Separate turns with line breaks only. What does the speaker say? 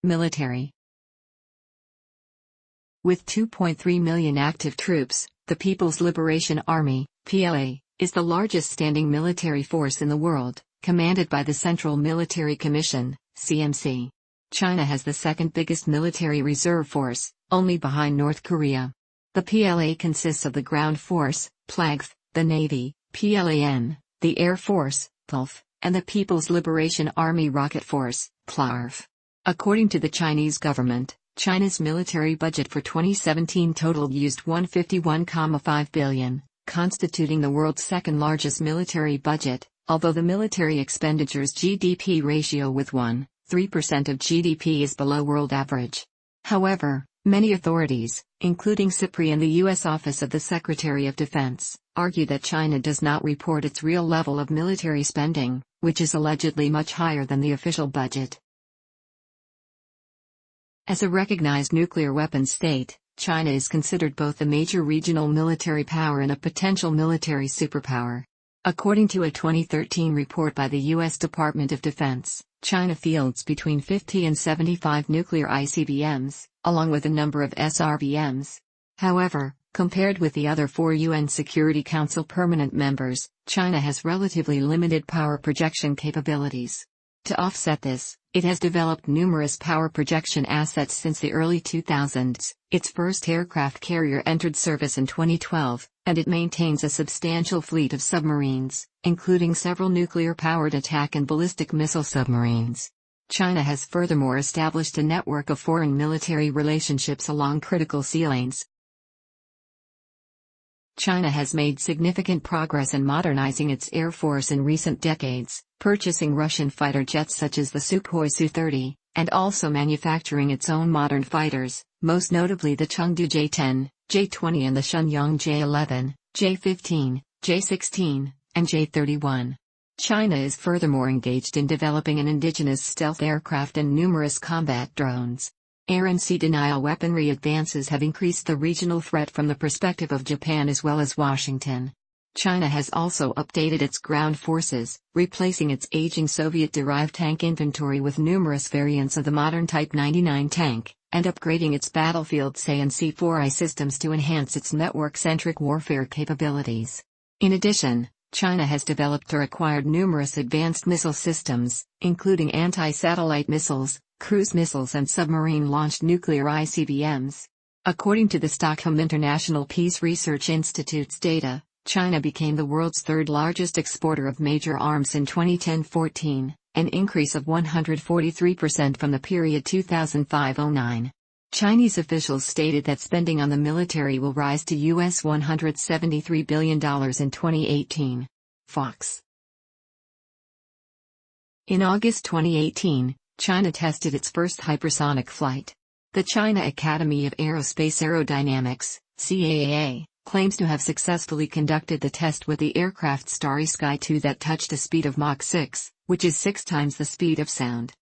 Military. With 2.3 million active troops, the People's Liberation Army, PLA, is the largest standing military force in the world, commanded by the Central Military Commission, CMC. China has the second biggest military reserve force, only behind North Korea. The PLA consists of the Ground Force, PLAGF, the Navy, PLAN, the Air Force, PLF, and the People's Liberation Army Rocket Force, PLARF. According to the Chinese government, China's military budget for 2017 totaled $151.5 billion, constituting the world's second largest military budget, although the military expenditures GDP ratio with 1.3% of GDP is below world average. However, many authorities, including SIPRI and the U.S. Office of the Secretary of Defense, argue that China does not report its real level of military spending, which is allegedly much higher than the official budget. As a recognized nuclear weapons state, China is considered both a major regional military power and a potential military superpower. According to a 2013 report by the U.S. Department of Defense, China fields between 50 and 75 nuclear ICBMs, along with a number of SRBMs. However, compared with the other 4 UN Security Council permanent members, China has relatively limited power projection capabilities. To offset this, it has developed numerous power projection assets since the early 2000s. Its first aircraft carrier entered service in 2012, and it maintains a substantial fleet of submarines, including several nuclear-powered attack and ballistic missile submarines. China has furthermore established a network of foreign military relationships along critical sea lanes. China has made significant progress in modernizing its air force in recent decades, purchasing Russian fighter jets such as the Sukhoi Su-30, and also manufacturing its own modern fighters, most notably the Chengdu J-10, J-20 and the Shenyang J-11, J-15, J-16, and J-31. China is furthermore engaged in developing an indigenous stealth aircraft and numerous combat drones. Air and sea denial weaponry advances have increased the regional threat from the perspective of Japan as well as Washington. China has also updated its ground forces, replacing its aging Soviet-derived tank inventory with numerous variants of the modern Type 99 tank, and upgrading its battlefield SAE and C4I systems to enhance its network-centric warfare capabilities. In addition, China has developed or acquired numerous advanced missile systems, including anti-satellite missiles, cruise missiles and submarine-launched nuclear ICBMs. According to the Stockholm International Peace Research Institute's data, China became the world's third-largest exporter of major arms in 2010-14, an increase of 143% from the period 2005-09. Chinese officials stated that spending on the military will rise to US $173 billion in 2018. Fox. In August 2018, China tested its first hypersonic flight. The China Academy of Aerospace Aerodynamics, CAAA, claims to have successfully conducted the test with the aircraft Starry Sky 2 that touched a speed of Mach 6, which is 6 times the speed of sound.